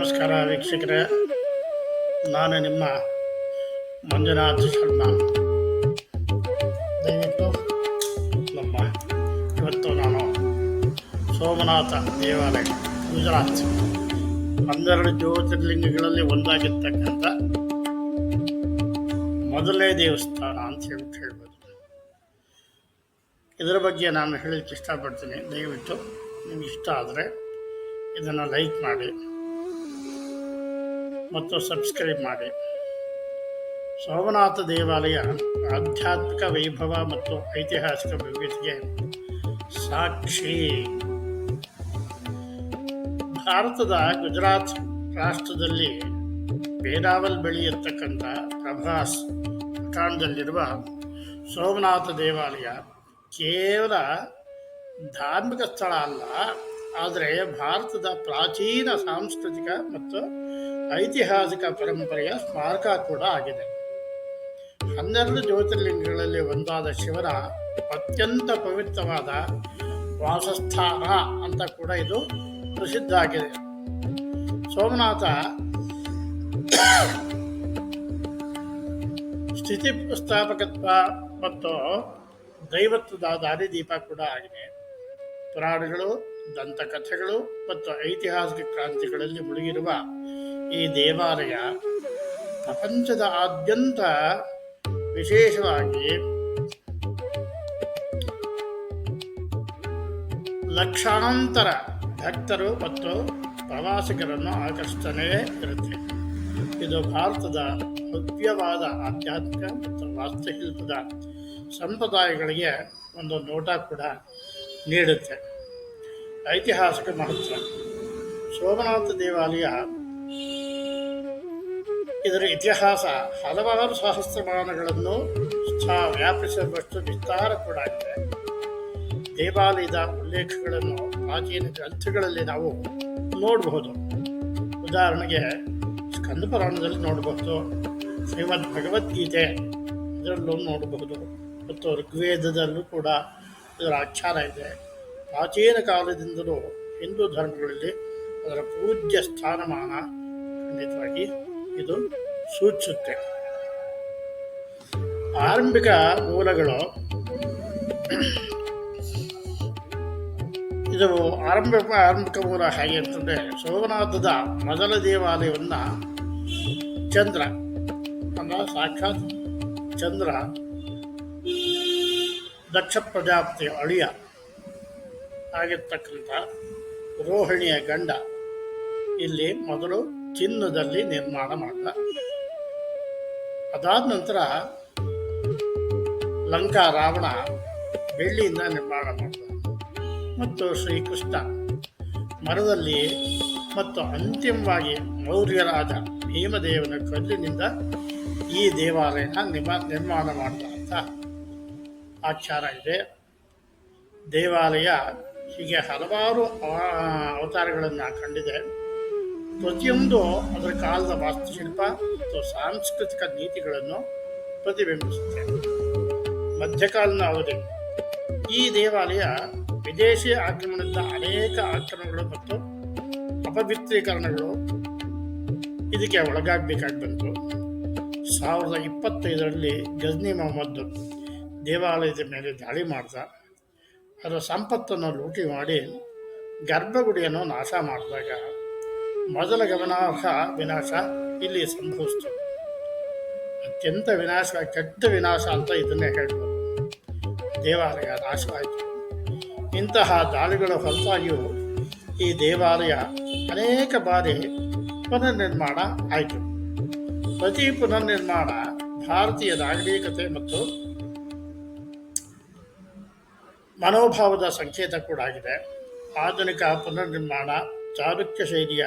ನಮಸ್ಕಾರ ವೀಕ್ಷಕರೇ, ನಾನು ನಿಮ್ಮ ಮಂಜುನಾಥ್ ಶರ್ಮಾ. ದಯವಿಟ್ಟು ಇವತ್ತು ನಾನು ಸೋಮನಾಥ ದೇವಾಲಯ, ಗುಜರಾತ್ 12 ಜ್ಯೋತಿರ್ಲಿಂಗಗಳಲ್ಲಿ ಒಂದಾಗಿರ್ತಕ್ಕಂಥ ಮೊದಲನೇ ದೇವಸ್ಥಾನ ಅಂತ ಹೇಳ್ಬೋದು. ಇದರ ಬಗ್ಗೆ ನಾನು ಹೇಳಲಿಕ್ಕೆ ಇಷ್ಟಪಡ್ತೀನಿ. ದಯವಿಟ್ಟು ನಿಮ್ಗೆ ಇಷ್ಟ ಆದರೆ ಇದನ್ನು ಲೈಕ್ ಮಾಡಿ ಮತ್ತು ಸಬ್ಸ್ಕ್ರೈಬ್ ಮಾಡಿ. ಸೋಮನಾಥ ದೇವಾಲಯ ಆಧ್ಯಾತ್ಮಿಕ ವೈಭವ ಮತ್ತು ಐತಿಹಾಸಿಕ ವಿವಿಧತೆಗೆ ಸಾಕ್ಷಿ. ಭಾರತದ ಗುಜರಾತ್ ರಾಷ್ಟ್ರದಲ್ಲಿ ಬೇರಾವಲ್ ಬಳಿ ಇರತಕ್ಕಂಥ ಪ್ರಭಾಸ್ ಪಟ್ಟಣದಲ್ಲಿರುವ ಸೋಮನಾಥ ದೇವಾಲಯ ಕೇವಲ ಧಾರ್ಮಿಕ ಸ್ಥಳ ಅಲ್ಲ, ಆದರೆ ಭಾರತದ ಪ್ರಾಚೀನ ಸಾಂಸ್ಕೃತಿಕ ಮತ್ತು ಐತಿಹಾಸಿಕ ಪರಂಪರೆಯ ಸ್ಮಾರಕ ಕೂಡ ಆಗಿದೆ. 12 ಜ್ಯೋತಿರ್ಲಿಂಗಗಳಲ್ಲಿ ಒಂದಾದ ಶಿವನ ಅತ್ಯಂತ ಪವಿತ್ರವಾದ ವಾಸಸ್ಥಾನ ಅಂತ ಕೂಡ ಇದು ಪ್ರಸಿದ್ಧ ಆಗಿದೆ. ಸೋಮನಾಥ ಸ್ಥಿತಿಸ್ಥಾಪಕತ್ವ ಮತ್ತು ದೈವತ್ವದ ದಾರಿದೀಪ ಕೂಡ ಆಗಿದೆ. ಪುರಾಣಗಳು, ದಂತಕಥೆಗಳು ಮತ್ತು ಐತಿಹಾಸಿಕ ಕ್ರಾಂತಿಗಳಲ್ಲಿ ಮುಳುಗಿರುವ ಈ ದೇವಾಲಯ ಪ್ರಪಂಚದಾದ್ಯಂತ ವಿಶೇಷವಾಗಿ ಲಕ್ಷಾಂತರ ಭಕ್ತರು ಮತ್ತು ಪ್ರವಾಸಿಗರನ್ನು ಆಕರ್ಷಿಸ್ತಾನೇ ಇರುತ್ತೆ. ಇದು ಭಾರತದ ಭವ್ಯವಾದ ಆಧ್ಯಾತ್ಮಿಕ ಮತ್ತು ವಾಸ್ತುಶಿಲ್ಪದ ಸಂಪ್ರದಾಯಗಳಿಗೆ ಒಂದು ನೋಟ ಕೂಡ ನೀಡುತ್ತೆ. ಐತಿಹಾಸಿಕ ಮಹತ್ವ. ಸೋಮನಾಥ ದೇವಾಲಯ, ಇದರ ಇತಿಹಾಸ ಹಲವಾರು ಸಹಸ್ರಮಾನಗಳನ್ನು ವ್ಯಾಪಿಸುವಷ್ಟು ವಿಸ್ತಾರ ಕೂಡ ಆಗಿದೆ. ದೇವಾಲಯದ ಉಲ್ಲೇಖಗಳನ್ನು ಪ್ರಾಚೀನ ಗ್ರಂಥಗಳಲ್ಲಿ ನಾವು ನೋಡಬಹುದು. ಉದಾಹರಣೆಗೆ ಸ್ಕಂದ ಪುರಾಣದಲ್ಲಿ ನೋಡಬಹುದು, ಶ್ರೀಮದ್ ಭಗವದ್ಗೀತೆ ಇದರಲ್ಲೂ ನೋಡಬಹುದು, ಮತ್ತು ಋಗ್ವೇದದಲ್ಲೂ ಕೂಡ ಇದರ ಆಚಾರ ಇದೆ. ಪ್ರಾಚೀನ ಕಾಲದಿಂದಲೂ ಹಿಂದೂ ಧರ್ಮಗಳಲ್ಲಿ ಅದರ ಪೂಜ್ಯ ಸ್ಥಾನಮಾನ ಖಂಡಿತವಾಗಿ ಇದು ಸೂಚಿಸುತ್ತೆ. ಆರಂಭಿಕ ಮೂಲಗಳು. ಇದು ಆರಂಭಿಕ ಮೂಲ ಹೇಗೆ ಅಂತಂದರೆ, ಸೋಮನಾಥದ ಮೊದಲ ದೇವಾಲಯವನ್ನು ಚಂದ್ರ ಅಂದರೆ ಸಾಕ್ಷಾತ್ ಚಂದ್ರ, ದಕ್ಷ ಪ್ರಜಾಪತಿಯ ಅಳಿಯ ಆಗಿರ್ತಕ್ಕಂಥ ರೋಹಿಣಿಯ ಗಂಡ ಇಲ್ಲಿ ಮೊದಲು ಚಿನ್ನದಲ್ಲಿ ನಿರ್ಮಾಣ ಮಾಡಿದ. ಅದಾದ ನಂತರ ಲಂಕಾ ರಾವಣ ಬೆಳ್ಳಿಯಿಂದ ನಿರ್ಮಾಣ ಮಾಡಿದ, ಮತ್ತು ಶ್ರೀಕೃಷ್ಣ ಮರದಲ್ಲಿ, ಮತ್ತು ಅಂತಿಮವಾಗಿ ಮೌರ್ಯ ರಾಜ ಭೀಮದೇವನ ಕಲ್ಲಿನಿಂದ ಈ ದೇವಾಲಯನ ನಿರ್ಮಾಣ ಮಾಡಿದ ಅಂತ ಆಚಾರ ಇದೆ. ದೇವಾಲಯ ಹೀಗೆ ಹಲವಾರು ಅವತಾರಗಳನ್ನು ಕಂಡಿದೆ. ಪ್ರತಿಯೊಂದು ಅದರ ಕಾಲದ ವಾಸ್ತುಶಿಲ್ಪ ಮತ್ತು ಸಾಂಸ್ಕೃತಿಕ ನೀತಿಗಳನ್ನು ಪ್ರತಿಬಿಂಬಿಸುತ್ತೆ. ಮಧ್ಯಕಾಲೀನ ಅವಧಿ. ಈ ದೇವಾಲಯ ವಿದೇಶಿ ಆಕ್ರಮಣದಿಂದ ಅನೇಕ ಆಕ್ರಮಣಗಳು ಮತ್ತು ಅಪವಿತ್ರೀಕರಣಗಳು ಇದಕ್ಕೆ ಒಳಗಾಗಬೇಕಾಗಿ ಬಂತು. 1025ರಲ್ಲಿ ಗಜ್ನಿ ಮೊಹಮ್ಮದ್ ದೇವಾಲಯದ ಮೇಲೆ ದಾಳಿ ಮಾಡಿದ. ಅದರ ಸಂಪತ್ತನ್ನು ಲೂಟಿ ಮಾಡಿ ಗರ್ಭಗುಡಿಯನ್ನು ನಾಶ ಮಾಡಿದಾಗ ಮೊದಲ ಗಮನಾರ್ಹ ವಿನಾಶ ಇಲ್ಲಿ ಸಂಭವಿಸಿತು. ಅತ್ಯಂತ ಕೆಟ್ಟ ವಿನಾಶ ಅಂತ ಇದನ್ನೇ ಹೇಳ್ಬೋದು. ದೇವಾಲಯ ನಾಶವಾಯಿತು. ಇಂತಹ ದಾಳಿಗಳ ಹೊರತಾಗಿಯೂ ಈ ದೇವಾಲಯ ಅನೇಕ ಬಾರಿ ಪುನರ್ನಿರ್ಮಾಣ ಆಯಿತು. ಪ್ರತಿ ಪುನರ್ನಿರ್ಮಾಣ ಭಾರತೀಯ ನಾಗರಿಕತೆ ಮತ್ತು ಮನೋಭಾವದ ಸಂಕೇತ ಕೂಡ ಆಗಿದೆ. ಆಧುನಿಕ ಪುನರ್ನಿರ್ಮಾಣ ಚಾಲುಕ್ಯ ಶೈಲಿಯ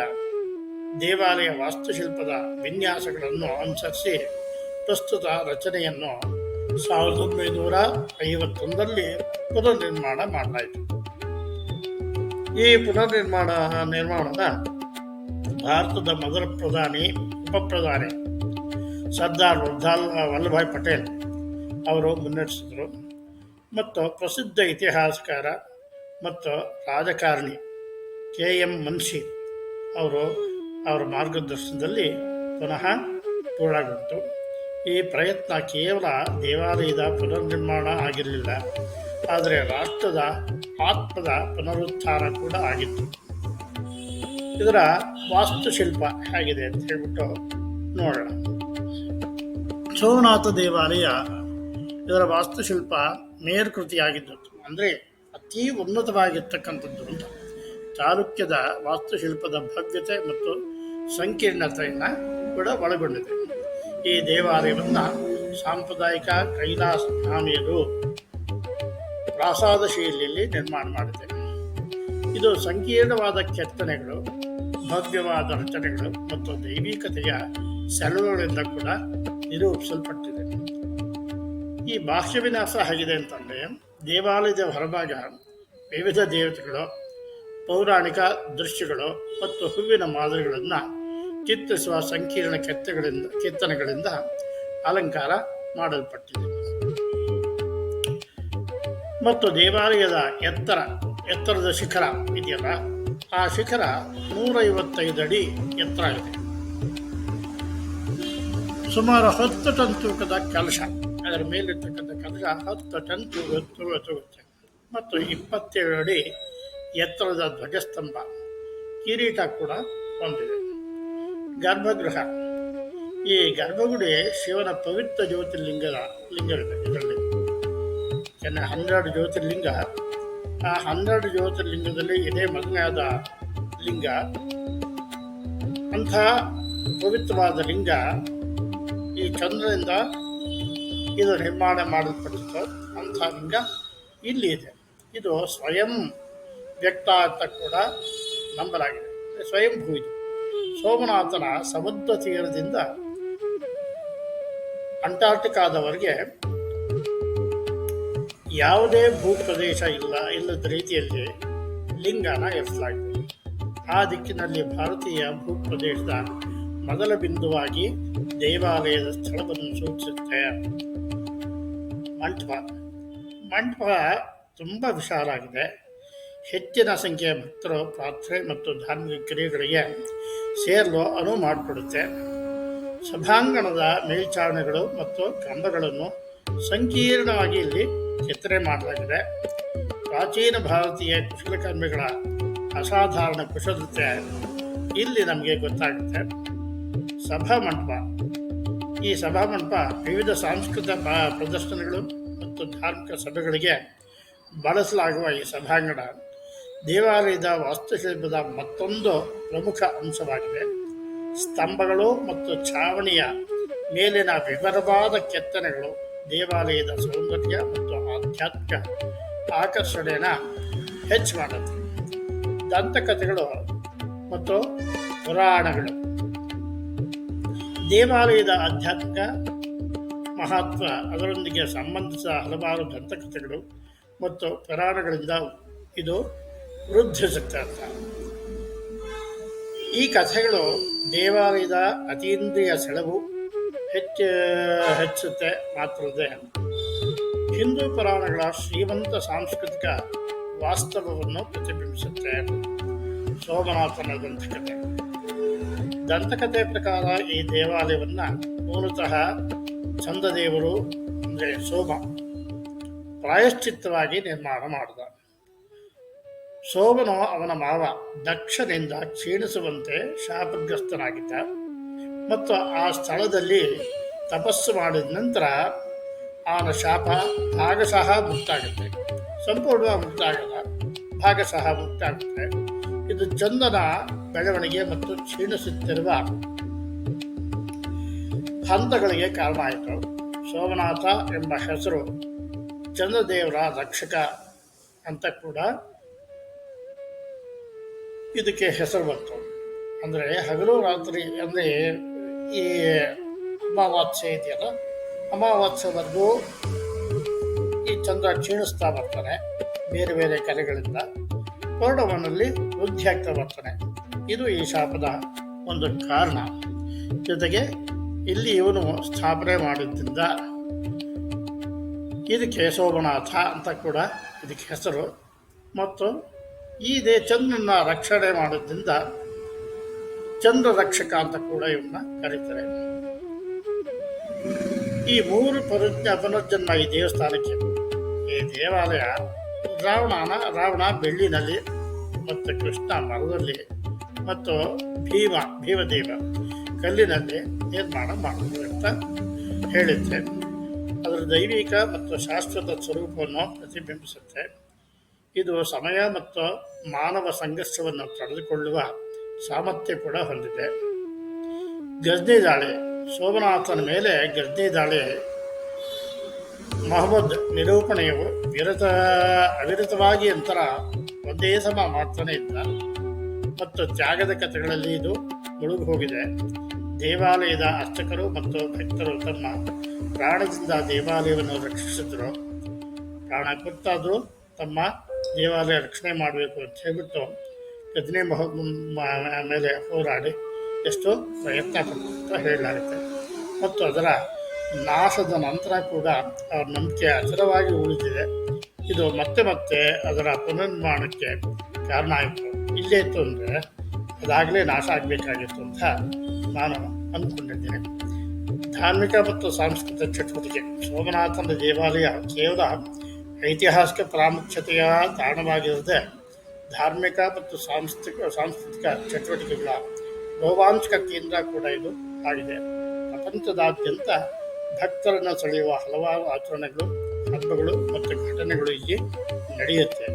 ದೇವಾಲಯ ವಾಸ್ತುಶಿಲ್ಪದ ವಿನ್ಯಾಸಗಳನ್ನು ಅನುಸರಿಸಿ ಪ್ರಸ್ತುತ ರಚನೆಯನ್ನು 1951ರಲ್ಲಿ ಪುನರ್ನಿರ್ಮಾಣ ಮಾಡಲಾಯಿತು. ಈ ನಿರ್ಮಾಣದ ಭಾರತದ ಮೊದಲ ಉಪಪ್ರಧಾನಿ ಸರ್ದಾರ್ ವಲ್ಲಭಾಯ್ ಪಟೇಲ್ ಅವರು ಮುನ್ನಡೆಸಿದರು. ಮತ್ತು ಪ್ರಸಿದ್ಧ ಇತಿಹಾಸಕಾರ ಮತ್ತು ರಾಜಕಾರಣಿ ಕೆ ಎಂ ಮುನ್ಷಿ ಅವರು ಅವರ ಮಾರ್ಗದರ್ಶನದಲ್ಲಿ ಪುನಃ ಪೂರ್ಣಗೊಂಡಿತು. ಈ ಪ್ರಯತ್ನ ಕೇವಲ ದೇವಾಲಯದ ಪುನರ್ನಿರ್ಮಾಣ ಆಗಿರಲಿಲ್ಲ, ಆದರೆ ರಾಷ್ಟ್ರದ ಆತ್ಮದ ಪುನರುತ್ಥಾನ ಕೂಡ ಆಗಿತ್ತು. ಇದರ ವಾಸ್ತುಶಿಲ್ಪ ಹೇಗಿದೆ ಅಂತ ಹೇಳ್ಬಿಟ್ಟು ನೋಡೋಣ. ಸೋಮನಾಥ ದೇವಾಲಯ ಇದರ ವಾಸ್ತುಶಿಲ್ಪ ಮೇರುಕೃತಿಯಾಗಿದ್ದು, ಅಂದರೆ ಅತೀ ಉನ್ನತವಾಗಿರ್ತಕ್ಕಂಥದ್ದು ಅಂತ. ಚಾಲುಕ್ಯದ ವಾಸ್ತುಶಿಲ್ಪದ ಭವ್ಯತೆ ಮತ್ತು ಸಂಕೀರ್ಣತೆಯನ್ನು ಕೂಡ ಒಳಗೊಂಡಿದೆ. ಈ ದೇವಾಲಯವನ್ನು ಸಾಂಪ್ರದಾಯಿಕ ಕೈಲಾಸ ಸ್ವಾಮಿಯರು ಪ್ರಾಸಾದ ಶೈಲಿಯಲ್ಲಿ ನಿರ್ಮಾಣ ಮಾಡಿದೆ. ಇದು ಸಂಕೀರ್ಣವಾದ ಕೆತ್ತನೆಗಳು, ಭವ್ಯವಾದ ರಚನೆಗಳು ಮತ್ತು ದೈವಿಕತೆಯ ಸೆಲುಗಳಿಂದ ಕೂಡ ನಿರೂಪಿಸಲ್ಪಟ್ಟಿದೆ. ಈ ಬಾಹ್ಯ ವಿನ್ಯಾಸ ಹೇಗಿದೆ ಅಂತಂದರೆ, ದೇವಾಲಯದ ಹೊರಭಾಗ ವಿವಿಧ ದೇವತೆಗಳು, ಪೌರಾಣಿಕ ದೃಶ್ಯಗಳು ಮತ್ತು ಹೂವಿನ ಮಾದರಿಗಳನ್ನು ಚಿತ್ರಿಸುವ ಸಂಕೀರ್ಣ ಕೆತ್ತನೆಗಳಿಂದ ಅಲಂಕಾರ ಮಾಡಲ್ಪಟ್ಟಿದೆ. ಮತ್ತು ದೇವಾಲಯದ ಎತ್ತರದ ಶಿಖರ ಇದೆಯಲ್ಲ, ಆ ಶಿಖರ 155 ಅಡಿ ಎತ್ತರ ಇದೆ. ಸುಮಾರು 10 ಟನ್ ತೂಕದ ಕಲಶ, ಅದರ ಮೇಲಿರ್ತಕ್ಕಂಥ ಕಲಶ 10 ಟನ್ ತೂಗುತ್ತೆ. ಮತ್ತು 27 ಅಡಿ ಎತ್ತರದ ಧ್ವಜಸ್ತಂಭ, ಕಿರೀಟ ಕೂಡ ಹೊಂದಿದೆ. ಗರ್ಭಗೃಹ, ಈ ಗರ್ಭಗುಡಿ ಶಿವನ ಪವಿತ್ರ ಲಿಂಗವಿದೆ. ಇದರಲ್ಲಿ 12 ಜ್ಯೋತಿರ್ಲಿಂಗ. ಆ 12 ಜ್ಯೋತಿರ್ಲಿಂಗದಲ್ಲಿ ಇದೇ ಮೊದಲನೆಯಾದ ಲಿಂಗ. ಅಂಥ ಪವಿತ್ರವಾದ ಲಿಂಗ ಈ ಚಂದ್ರನಿಂದ ಇದು ನಿರ್ಮಾಣ ಮಾಡಲ್ಪಟ್ಟಿತ್ತು. ಅಂಥ ಲಿಂಗ ಇಲ್ಲಿ ಇದೆ. ಇದು ಸ್ವಯಂ ವ್ಯಕ್ತ ಅಂತ ಕೂಡ ನಂಬಲಾಗಿದೆ. ಸ್ವಯಂಭೂ ಇದು. ಸೋಮನಾಥನ ಸಮುದ್ರ ತೀರದಿಂದ ಅಂಟಾರ್ಟಿಕಾದವರೆಗೆ ಯಾವುದೇ ಭೂಪ್ರದೇಶ ಇಲ್ಲದ ರೀತಿಯಲ್ಲಿ ಲಿಂಗನ ಎತ್ತಲಾಗಿದೆ. ಆ ದಿಕ್ಕಿನಲ್ಲಿ ಭಾರತೀಯ ಭೂಪ್ರದೇಶದ ಮೊದಲ ಬಿಂದುವಾಗಿ ದೇವಾಲಯದ ಸ್ಥಳವನ್ನು ಸೂಚಿಸುತ್ತೆ. ಮಂಟಪ ತುಂಬ ವಿಶಾಲ ಆಗಿದೆ. ಹೆಚ್ಚಿನ ಸಂಖ್ಯೆಯ ಭಕ್ತರು ಪ್ರಾರ್ಥನೆ ಮತ್ತು ಧಾರ್ಮಿಕ ಕ್ರಿಯೆಗಳಿಗೆ ಸೇರಲು ಅನುವು ಮಾಡಿಕೊಡುತ್ತೆ. ಸಭಾಂಗಣದ ಮೇಲ್ಚಾವಣಿಗಳು ಮತ್ತು ಕಂಬಗಳನ್ನು ಸಂಕೀರ್ಣವಾಗಿ ಇಲ್ಲಿ ಕೆತ್ತನೆ ಮಾಡಲಾಗಿದೆ. ಪ್ರಾಚೀನ ಭಾರತೀಯ ಕುಶಲಕರ್ಮಿಗಳ ಅಸಾಧಾರಣ ಕುಶಲತೆ ಇಲ್ಲಿ ನಮಗೆ ಗೊತ್ತಾಗುತ್ತೆ. ಸಭಾಮಂಟಪ, ಈ ಸಭಾಮಂಟಪ ವಿವಿಧ ಸಾಂಸ್ಕೃತಿಕ ಪ್ರದರ್ಶನಗಳು ಮತ್ತು ಧಾರ್ಮಿಕ ಸಭೆಗಳಿಗೆ ಬಳಸಲಾಗುವ ಈ ಸಭಾಂಗಣ ದೇವಾಲಯದ ವಾಸ್ತುಶಿಲ್ಪದ ಮತ್ತೊಂದು ಪ್ರಮುಖ ಅಂಶವಾಗಿದೆ. ಸ್ತಂಭಗಳು ಮತ್ತು ಛಾವಣಿಯ ಮೇಲಿನ ವಿವರವಾದ ಕೆತ್ತನೆಗಳು ದೇವಾಲಯದ ಸೌಂದರ್ಯ ಮತ್ತು ಆಧ್ಯಾತ್ಮಿಕ ಆಕರ್ಷಣೆಯನ್ನು ಹೆಚ್ಚು ಮಾಡುತ್ತೆ. ದಂತಕಥೆಗಳು ಮತ್ತು ಪುರಾಣಗಳು, ದೇವಾಲಯದ ಆಧ್ಯಾತ್ಮಿಕ ಮಹತ್ವ, ಅದರೊಂದಿಗೆ ಸಂಬಂಧಿಸಿದ ಹಲವಾರು ದಂತಕಥೆಗಳು ಮತ್ತು ಪುರಾಣಗಳಿಂದ ಇದು ವೃದ್ಧಿಸುತ್ತೆ ಅಂತ. ಈ ಕಥೆಗಳು ದೇವಾಲಯದ ಅತೀಂದ್ರಿಯ ಸೆಳವು ಹೆಚ್ಚುತ್ತೆ ಮಾತ್ರದೇ ಹಿಂದೂ ಪುರಾಣಗಳ ಶ್ರೀಮಂತ ಸಾಂಸ್ಕೃತಿಕ ವಾಸ್ತವವನ್ನು ಪ್ರತಿಬಿಂಬಿಸುತ್ತೆ. ಸೋಮನಾಥನ ದಂತಕಥೆ ಪ್ರಕಾರ ಈ ದೇವಾಲಯವನ್ನು ಮೂಲತಃ ಚಂದ್ರದೇವರು ಅಂದರೆ ಸೋಮ ಪ್ರಾಯಶ್ಚಿತ್ತವಾಗಿ ನಿರ್ಮಾಣ ಮಾಡಿದ. ಸೋಮನು ಅವನ ಮಾವ ದಕ್ಷನಿಂದ ಕ್ಷೀಣಿಸುವಂತೆ ಶಾಪಗ್ರಸ್ತನಾಗಿದ್ದ ಮತ್ತು ಆ ಸ್ಥಳದಲ್ಲಿ ತಪಸ್ಸು ಮಾಡಿದ ನಂತರ ಅವನ ಶಾಪ ಭಾಗಶಃ ಮುಕ್ತಾಗುತ್ತೆ. ಸಂಪೂರ್ಣವಾಗಿ ಮುಕ್ತ ಆಗಲ್ಲ, ಭಾಗಶಃ ಮುಕ್ತ ಆಗುತ್ತೆ. ಇದು ಚಂದನ ಬೆಳವಣಿಗೆ ಮತ್ತು ಕ್ಷೀಣಿಸುತ್ತಿರುವ ಹಂತಗಳಿಗೆ ಕಾರಣ ಆಯಿತು. ಸೋಮನಾಥ ಎಂಬ ಹೆಸರು ಚಂದ್ರದೇವರ ರಕ್ಷಕ ಅಂತ ಕೂಡ ಇದಕ್ಕೆ ಹೆಸರು ಬಂತು. ಅಂದರೆ ಹಗಲು ರಾತ್ರಿ ಅಂದರೆ ಈ ಅಮಾವಾಸ್ಯೆ ಇದೆಯಲ್ಲ, ಅಮಾವಾಸ್ಯವರೆಗೂ ಈ ಚಂದ್ರ ಕ್ಷೀಣಿಸ್ತಾ ಬರ್ತಾನೆ ಬೇರೆ ಬೇರೆ ಕಲೆಗಳಿಂದ. ಪೌರ್ಣಮನಲ್ಲಿ ವೃದ್ಧಿ ಆಗ್ತಾ ಬರ್ತಾನೆ. ಇದು ಈ ಶಾಪದ ಒಂದು ಕಾರಣ. ಜೊತೆಗೆ ಇಲ್ಲಿ ಇವನು ಸ್ಥಾಪನೆ ಮಾಡಿದ್ದರಿಂದ ಇದಕ್ಕೆ ಸೋಮನಾಥ ಅಂತ ಕೂಡ ಇದಕ್ಕೆ ಹೆಸರು. ಮತ್ತು ಈ ಚಂದ್ರನ ರಕ್ಷಣೆ ಮಾಡೋದ್ರಿಂದ ಚಂದ್ರ ರಕ್ಷಕ ಅಂತ ಕೂಡ ಇವನ್ನ ಕರೀತಾರೆ. ಈ ಮೂರು ಪುನರ್ಜನ್ಮ ಈ ದೇವಸ್ಥಾನಕ್ಕೆ. ಈ ದೇವಾಲಯ ರಾವಣ ಬೆಳ್ಳಿನಲ್ಲಿ ಮತ್ತು ಕೃಷ್ಣ ಮರದಲ್ಲಿ ಮತ್ತು ಭೀಮದೇವ ಕಲ್ಲಿನಲ್ಲಿ ನಿರ್ಮಾಣ ಮಾಡುವುದು ಅಂತ ಹೇಳಿದ್ರೆ ಅದರ ದೈವಿಕ ಮತ್ತು ಶಾಶ್ವತ ಸ್ವರೂಪವನ್ನು ಪ್ರತಿಬಿಂಬಿಸುತ್ತೆ. ಇದು ಸಮಯ ಮತ್ತು ಮಾನವ ಸಂಘರ್ಷವನ್ನು ತಡೆದುಕೊಳ್ಳುವ ಸಾಮರ್ಥ್ಯ ಕೂಡ ಹೊಂದಿದೆ. ಗಜ್ನಿ ದಾಳಿ, ಸೋಮನಾಥನ ಮೇಲೆ ಗಜ್ನಿ ದಾಳಿ ಮೊಹಮ್ಮದ್ ನಿರೂಪಣೆಯು ಅವಿರತವಾಗಿ ಅಂತರ ಒಂದೇ ಸಮ ಮಾಡ್ತಾನೆ ಇದ್ದ ಮತ್ತು ತ್ಯಾಗದ ಕಥೆಗಳಲ್ಲಿ ಇದು ಮುಳುಗು ಹೋಗಿದೆ. ದೇವಾಲಯದ ಅರ್ಚಕರು ಮತ್ತು ಭಕ್ತರು ತಮ್ಮ ಪ್ರಾಣದಿಂದ ದೇವಾಲಯವನ್ನು ರಕ್ಷಿಸಿದ್ರು. ಪ್ರಾಣ ಕೊಟ್ಟಾದರೂ ತಮ್ಮ ದೇವಾಲಯ ರಕ್ಷಣೆ ಮಾಡಬೇಕು ಅಂತ ಹೇಳ್ಬಿಟ್ಟು ಗಜ್ನಿ ಮೇಲೆ ಹೋರಾಡಿ ಎಷ್ಟು ಪ್ರಯತ್ನ ಪಟ್ಟು ಅಂತ ಹೇಳಲಾಗುತ್ತೆ. ಮತ್ತು ಅದರ ನಾಶದ ನಂತರ ಕೂಡ ಅವರ ನಂಬಿಕೆ ಅಚಲವಾಗಿ ಉಳಿದಿದೆ. ಇದು ಮತ್ತೆ ಮತ್ತೆ ಅದರ ಪುನರ್ನಿರ್ಮಾಣಕ್ಕೆ ಕಾರಣ ಆಯಿತು. ಇಲ್ಲೇ ಇತ್ತು ಅಂದರೆ ಅದಾಗಲೇ ನಾಶ ಆಗಬೇಕಾಗಿತ್ತು ಅಂತ ನಾನು ಅಂದ್ಕೊಂಡಿದ್ದೇನೆ. ಧಾರ್ಮಿಕ ಮತ್ತು ಸಾಂಸ್ಕೃತಿಕ ಚಟುವಟಿಕೆ. ಸೋಮನಾಥನ ದೇವಾಲಯ ಕೇವಲ ಐತಿಹಾಸಿಕ ಪ್ರಾಮುಖ್ಯತೆಯ ತಾಣವಾಗಿರದೆ ಧಾರ್ಮಿಕ ಮತ್ತು ಸಾಂಸ್ಕೃತಿಕ ಚಟುವಟಿಕೆಗಳ ರೋಮಾಂಚಕ ಕೇಂದ್ರ ಕೂಡ ಇದು ಆಗಿದೆ. ಪ್ರಪಂಚದಾದ್ಯಂತ ಭಕ್ತರನ್ನು ಸೆಳೆಯುವ ಹಲವಾರು ಆಚರಣೆಗಳು, ಹಬ್ಬಗಳು ಮತ್ತು ಘಟನೆಗಳು ಇಲ್ಲಿ ನಡೆಯುತ್ತೆ.